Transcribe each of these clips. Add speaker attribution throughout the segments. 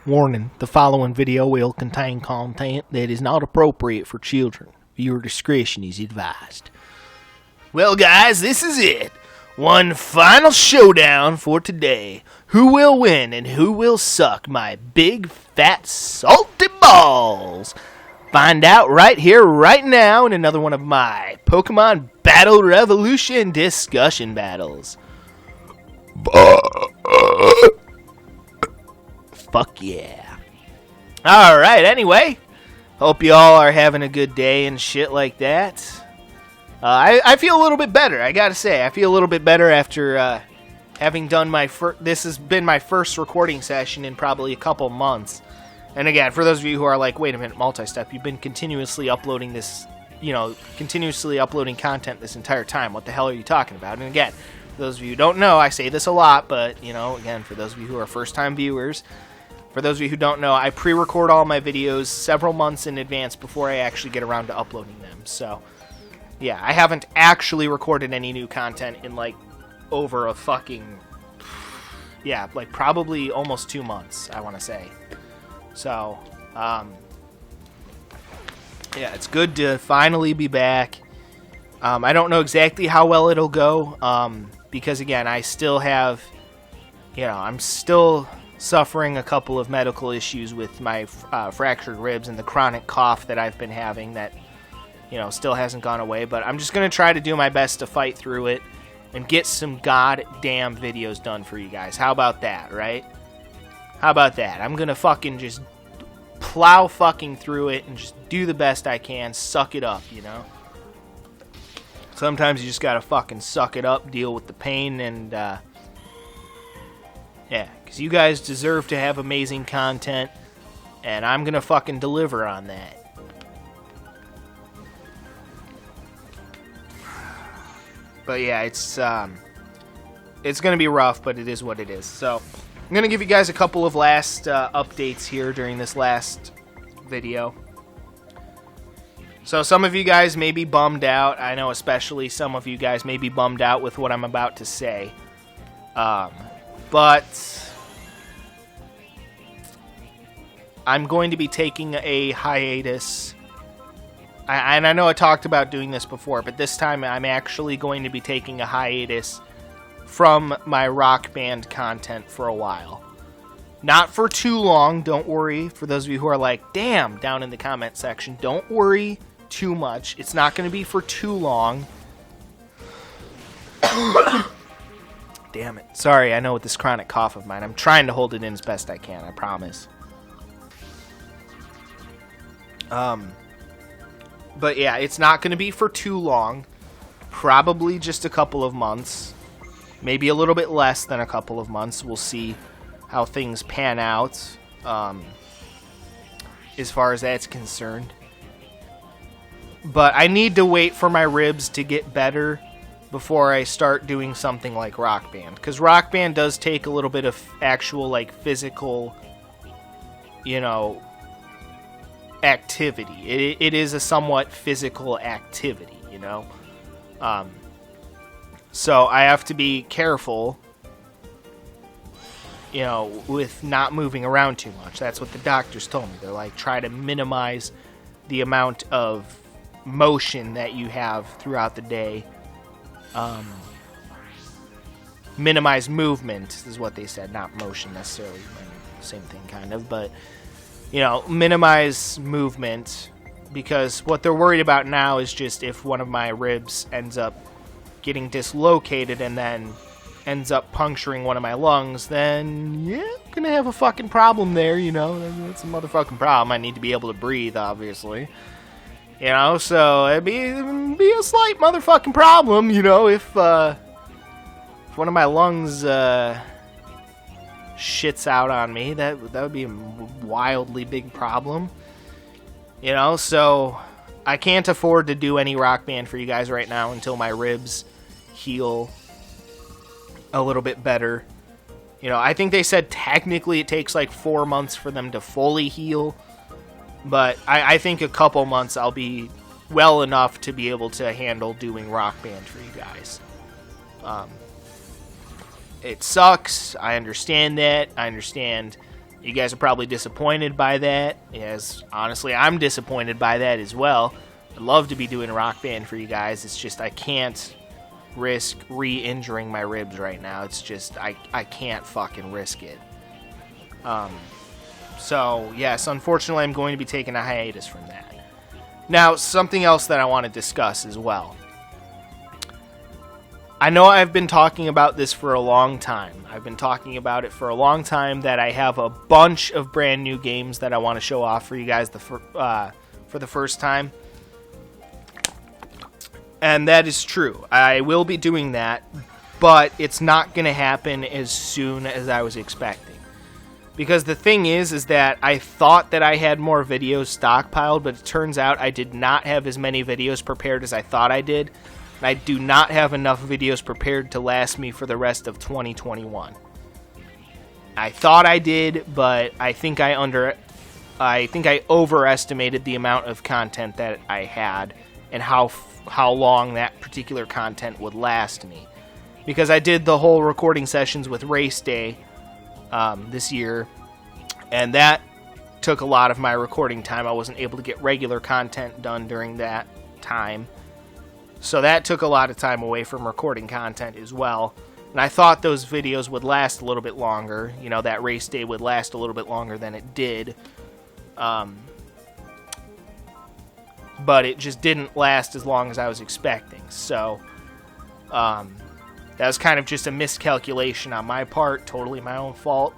Speaker 1: Warning, the following video will contain content that is not appropriate for children. Viewer discretion is advised. Well guys, this is it. One final showdown for today. Who will win and who will suck my big fat salty balls? Find out right here, right now in another one of my Pokemon Battle Revolution discussion battles. Fuck yeah. Alright, anyway. Hope you all are having a good day and shit like that. I feel a little bit better, I gotta say. I feel a little bit better after having done my this has been my first recording session in probably a couple months. And again, for those of you who are like, wait a minute, multi-step, you've been continuously uploading this, continuously uploading content this entire time. What the hell are you talking about? And again, for those of you who don't know, I say this a lot, but, again, for those of you who are first-time viewers, for those of you who don't know, I pre-record all my videos several months in advance before I actually get around to uploading them. So, yeah, I haven't actually recorded any new content in, over a fucking, probably almost 2 months, I want to say. So, it's good to finally be back. I don't know exactly how well it'll go, because, again, I still have, I'm still suffering a couple of medical issues with my fractured ribs and the chronic cough that I've been having that, still hasn't gone away. But I'm just going to try to do my best to fight through it and get some goddamn videos done for you guys. How about that, right? How about that? I'm going to fucking just plow fucking through it and just do the best I can. Suck it up, Sometimes you just got to fucking suck it up, deal with the pain, and, because you guys deserve to have amazing content, and I'm going to fucking deliver on that. But yeah, it's going to be rough, but it is what it is. So, I'm going to give you guys a couple of last updates here during this last video. So, some of you guys may be bummed out. I know especially some of you guys may be bummed out with what I'm about to say. But I'm going to be taking a hiatus. And I know I talked about doing this before, but this time I'm actually going to be taking a hiatus from my Rock Band content for a while. Not for too long, don't worry. For those of you who are like, damn, down in the comment section, don't worry too much. It's not going to be for too long. Damn it. Sorry, I know with this chronic cough of mine. I'm trying to hold it in as best I can, I promise. But yeah, it's not going to be for too long. Probably just a couple of months. Maybe a little bit less than a couple of months. We'll see how things pan out, as far as that's concerned. But I need to wait for my ribs to get better before I start doing something like Rock Band. Because Rock Band does take a little bit of actual, physical, activity. It is a somewhat physical activity, So I have to be careful, with not moving around too much. That's what the doctors told me. They're like, try to minimize the amount of motion that you have throughout the day. Minimize movement is what they said, not motion necessarily. Same thing kind of, but minimize movement, because what they're worried about now is just if one of my ribs ends up getting dislocated and then ends up puncturing one of my lungs, then yeah, I'm gonna have a fucking problem there, that's a motherfucking problem. I need to be able to breathe, obviously. So it'd be a slight motherfucking problem, if one of my lungs shits out on me. That would be a wildly big problem. So I can't afford to do any Rock Band for you guys right now until my ribs heal a little bit better. I think they said technically it takes 4 months for them to fully heal. But I think a couple months I'll be well enough to be able to handle doing Rock Band for you guys. It sucks. I understand that. I understand You guys are probably disappointed by that, as honestly I'm disappointed by that as well. I'd love to be doing a Rock Band for you guys. It's just I can't risk re-injuring my ribs right now. It's just I can't fucking risk it. So yes, unfortunately I'm going to be taking a hiatus from that. Now, something else that I want to discuss as well. I know I've been talking about this for a long time. I've been talking about it for a long time, that I have a bunch of brand new games that I want to show off for you guys for the first time. And that is true. I will be doing that, but it's not going to happen as soon as I was expecting. Because the thing is that I thought that I had more videos stockpiled, but it turns out I did not have as many videos prepared as I thought I did. And I do not have enough videos prepared to last me for the rest of 2021. I thought I did, but I think I overestimated the amount of content that I had and how long that particular content would last me. Because I did the whole recording sessions with Race Day this year, and that took a lot of my recording time. I wasn't able to get regular content done during that time. So that took a lot of time away from recording content as well. And I thought those videos would last a little bit longer. You know, that Race Day would last a little bit longer than it did. But it just didn't last as long as I was expecting. So, that was kind of just a miscalculation on my part. Totally my own fault.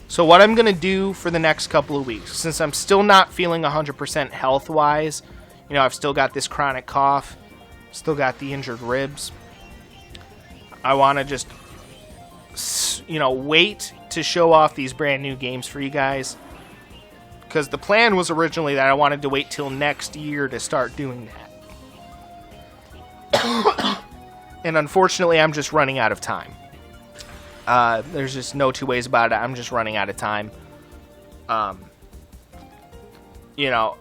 Speaker 1: So what I'm going to do for the next couple of weeks, since I'm still not feeling 100% health-wise, you know, I've still got this chronic cough, still got the injured ribs, I want to just, you know, wait to show off these brand new games for you guys. Because the plan was originally that I wanted to wait till next year to start doing that. And unfortunately, I'm just running out of time. There's just no two ways about it. I'm just running out of time. You know,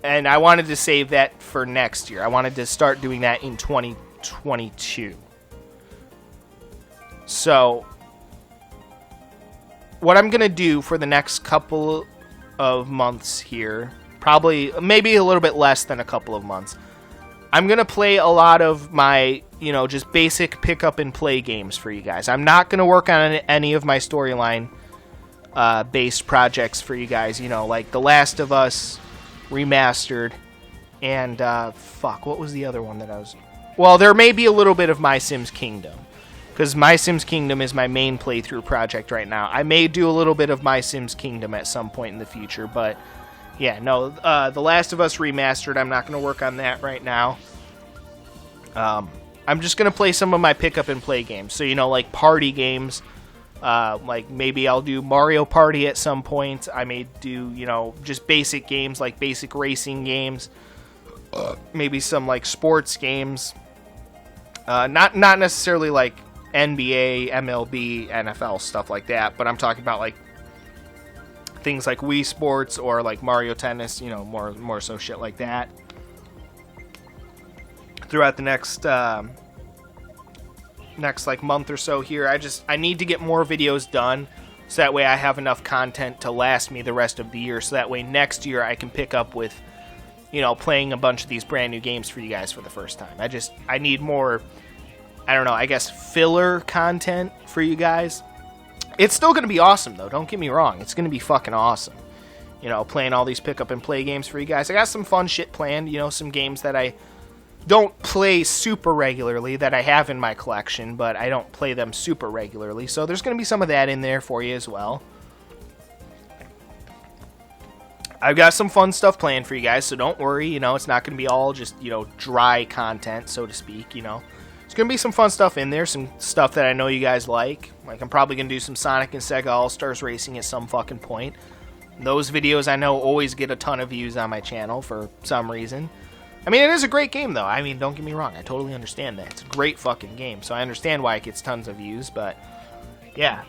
Speaker 1: and I wanted to save that for next year. I wanted to start doing that in 2022. So, what I'm going to do for the next couple of months here, probably, maybe a little bit less than a couple of months, I'm going to play a lot of my, you know, just basic pick up and play games for you guys. I'm not going to work on any of my storyline based projects for you guys, you know, like The Last of Us Remastered, and what was the other one that I was... Well, there may be a little bit of My Sims Kingdom, because My Sims Kingdom is my main playthrough project right now. I may do a little bit of My Sims Kingdom at some point in the future, but yeah, no, The Last of Us Remastered, I'm not going to work on that right now. I'm just going to play some of my pick up and play games, so, you know, like party games. Like maybe I'll do Mario Party at some point. I may do, you know, just basic games, like basic racing games. Maybe some like sports games. Not necessarily like NBA, MLB, NFL, stuff like that, but I'm talking about like things like Wii Sports or like Mario Tennis, you know, more so shit like that. Throughout the next like month or so here, I need to get more videos done, so that way I have enough content to last me the rest of the year, so that way next year I can pick up with, you know, playing a bunch of these brand new games for you guys for the first time. I need more, I don't know, I guess filler content for you guys. It's still going to be awesome though, don't get me wrong, it's going to be fucking awesome. You know, playing all these pick up and play games for you guys. I got some fun shit planned, you know, some games that I don't play super regularly that I have in my collection, but I don't play them super regularly, so there's going to be some of that in there for you as well. I've got some fun stuff planned for you guys, so don't worry, you know, it's not going to be all just, you know, dry content, so to speak, you know. There's going to be some fun stuff in there, some stuff that I know you guys like. Like, I'm probably going to do some Sonic and Sega All-Stars Racing at some fucking point. Those videos I know always get a ton of views on my channel for some reason. I mean, it is a great game, though. I mean, don't get me wrong. I totally understand that. It's a great fucking game, so I understand why it gets tons of views, but yeah.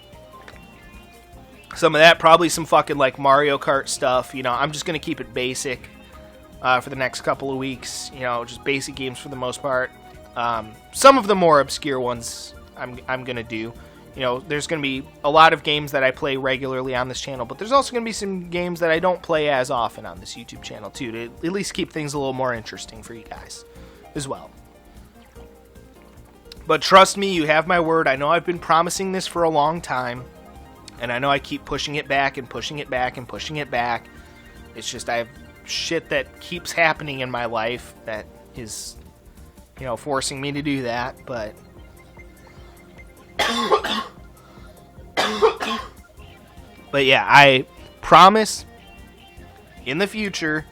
Speaker 1: Some of that, probably some fucking, like, Mario Kart stuff. You know, I'm just going to keep it basic for the next couple of weeks. You know, just basic games for the most part. Some of the more obscure ones I'm going to do. You know, there's going to be a lot of games that I play regularly on this channel, but there's also going to be some games that I don't play as often on this YouTube channel, too, to at least keep things a little more interesting for you guys as well. But trust me, you have my word. I know I've been promising this for a long time, and I know I keep pushing it back and pushing it back and pushing it back. It's just I have shit that keeps happening in my life that is, you know, forcing me to do that, but... But yeah, I promise in the future,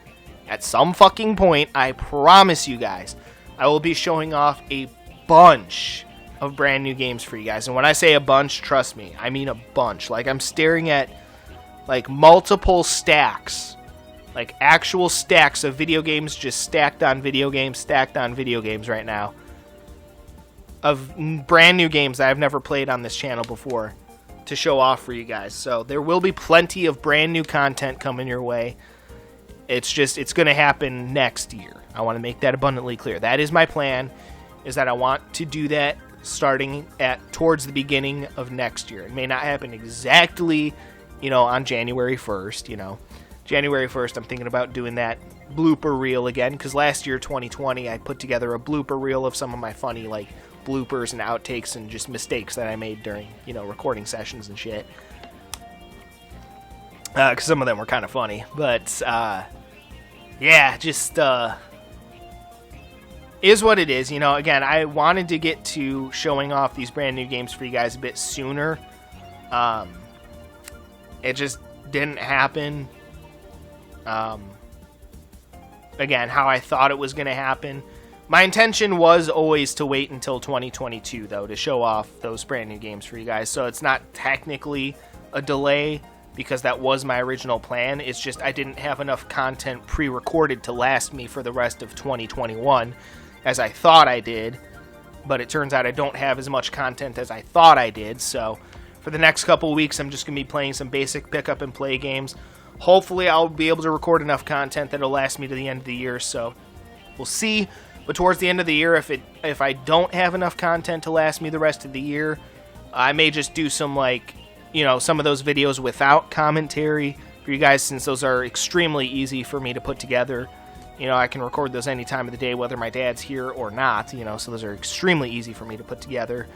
Speaker 1: at some fucking point, I promise you guys, I will be showing off a bunch of brand new games for you guys. And when I say a bunch, trust me, I mean a bunch. Like, I'm staring at, like, multiple stacks. Like, actual stacks of video games just stacked on video games right now. Of brand new games that I've never played on this channel before to show off for you guys. So there will be plenty of brand new content coming your way. It's just, it's going to happen next year. I want to make that abundantly clear. That is my plan, is that I want to do that starting towards the beginning of next year. It may not happen exactly, you know, on January 1st, you know. January 1st, I'm thinking about doing that blooper reel again, because last year, 2020, I put together a blooper reel of some of my funny, like, bloopers and outtakes and just mistakes that I made during, you know, recording sessions and shit. Because some of them were kind of funny. But, yeah, just, is what it is. You know, again, I wanted to get to showing off these brand new games for you guys a bit sooner. It just didn't happen. Again, how I thought it was going to happen. My intention was always to wait until 2022, though, to show off those brand new games for you guys. So it's not technically a delay, because that was my original plan. It's just I didn't have enough content pre-recorded to last me for the rest of 2021, as I thought I did. But it turns out I don't have as much content as I thought I did. So for the next couple of weeks, I'm just going to be playing some basic pick-up and play games. Hopefully, I'll be able to record enough content that'll last me to the end of the year. So we'll see. But towards the end of the year, if I don't have enough content to last me the rest of the year, I may just do some, like, you know, some of those videos without commentary for you guys, since those are extremely easy for me to put together. You know, I can record those any time of the day, whether my dad's here or not, you know, so those are extremely easy for me to put together.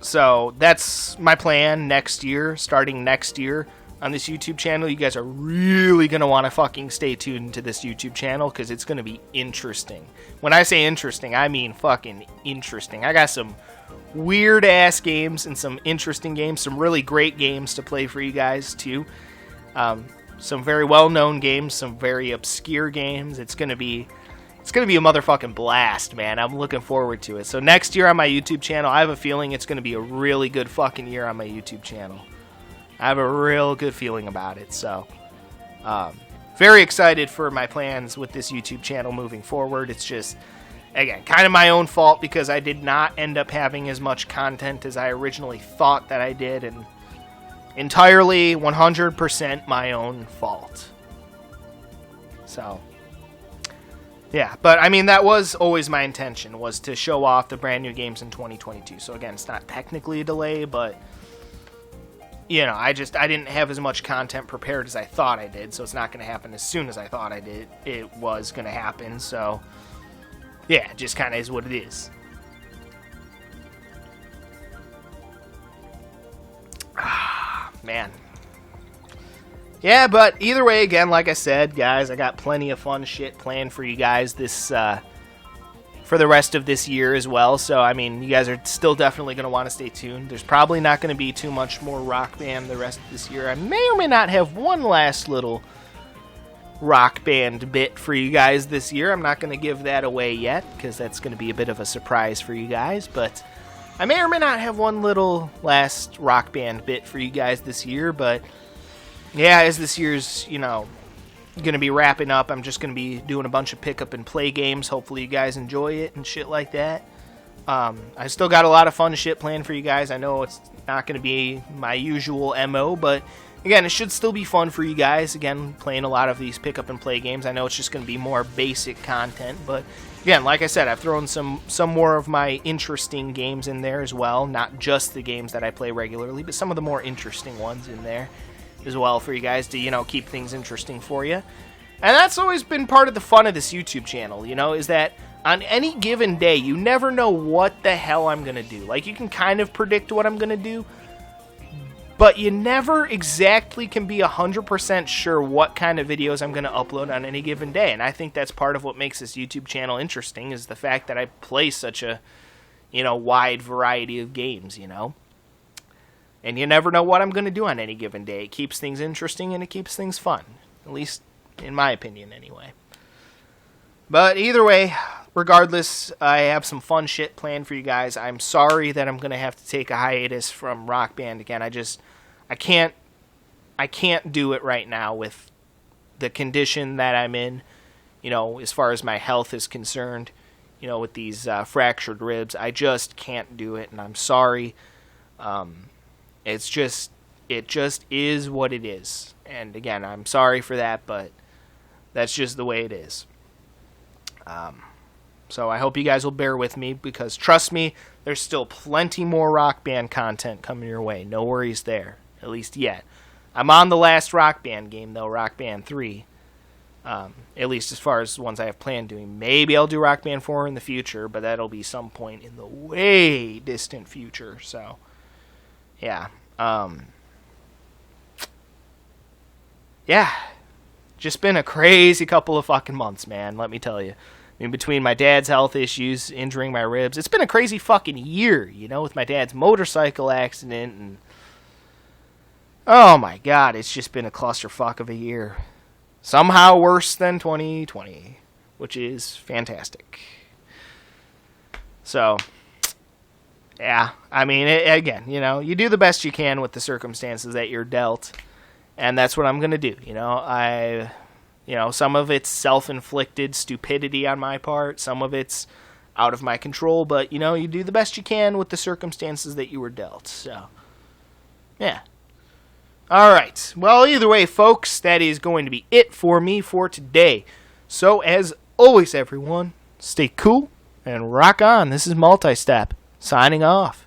Speaker 1: So that's my plan next year, starting next year. On this YouTube channel, you guys are really going to want to fucking stay tuned to this YouTube channel, because it's going to be interesting. When I say interesting, I mean fucking interesting. I got some weird-ass games and some interesting games, some really great games to play for you guys, too. Some very well-known games, some very obscure games. It's going to be a motherfucking blast, man. I'm looking forward to it. So next year on my YouTube channel, I have a feeling it's going to be a really good fucking year on my YouTube channel. I have a real good feeling about it, so very excited for my plans with this YouTube channel moving forward. It's just, again, kind of my own fault, because I did not end up having as much content as I originally thought that I did, and entirely 100% my own fault. So, yeah, but I mean, that was always my intention, was to show off the brand new games in 2022. So again, it's not technically a delay, but, you know, I didn't have as much content prepared as I thought I did, so it's not going to happen as soon as I thought it was going to happen. So, yeah, it just kind of is what it is. Man. Yeah, but either way, again, like I said, guys, I got plenty of fun shit planned for you guys this for the rest of this year as well. So, I mean, you guys are still definitely going to want to stay tuned. There's probably not going to be too much more Rock Band the rest of this year. I may or may not have one last little Rock Band bit for you guys this year. I'm not going to give that away yet, because that's going to be a bit of a surprise for you guys. But I may or may not have one little last Rock Band bit for you guys this year. But yeah, as this year's, you know, going to be wrapping up, I'm just going to be doing a bunch of pick up and play games. Hopefully you guys enjoy it and shit like that. I still got a lot of fun shit planned for you guys. I know it's not going to be my usual MO, but again, it should still be fun for you guys. Again, playing a lot of these pick up and play games. I know it's just going to be more basic content, but again, like I said, I've thrown some more of my interesting games in there as well. Not just the games that I play regularly, but some of the more interesting ones in there as well for you guys to, you know, keep things interesting for you. And that's always been part of the fun of this YouTube channel, you know, is that on any given day, you never know what the hell I'm going to do. Like, you can kind of predict what I'm going to do, but you never exactly can be 100% sure what kind of videos I'm going to upload on any given day. And I think that's part of what makes this YouTube channel interesting, is the fact that I play such a, you know, wide variety of games, you know. And you never know what I'm going to do on any given day. It keeps things interesting and it keeps things fun. At least in my opinion, anyway. But either way, regardless, I have some fun shit planned for you guys. I'm sorry that I'm going to have to take a hiatus from Rock Band again. I can't do it right now with the condition that I'm in, you know, as far as my health is concerned, you know, with these fractured ribs. I just can't do it, and I'm sorry. It just is what it is. And again, I'm sorry for that, but that's just the way it is. So I hope you guys will bear with me, because trust me, there's still plenty more Rock Band content coming your way. No worries there, at least yet. I'm on the last Rock Band game, though, Rock Band 3. At least as far as the ones I have planned doing. Maybe I'll do Rock Band 4 in the future, but that'll be some point in the way distant future. So, yeah. Yeah. Just been a crazy couple of fucking months, man, let me tell you. I mean, between my dad's health issues, injuring my ribs, it's been a crazy fucking year, you know, with my dad's motorcycle accident, and oh my god, it's just been a clusterfuck of a year. Somehow worse than 2020, which is fantastic. So, yeah, I mean, again, you know, you do the best you can with the circumstances that you're dealt. And that's what I'm going to do, you know. You know, some of it's self-inflicted stupidity on my part. Some of it's out of my control. But, you know, you do the best you can with the circumstances that you were dealt. So, yeah. All right. Well, either way, folks, that is going to be it for me for today. So, as always, everyone, stay cool and rock on. This is Multi-Step, signing off.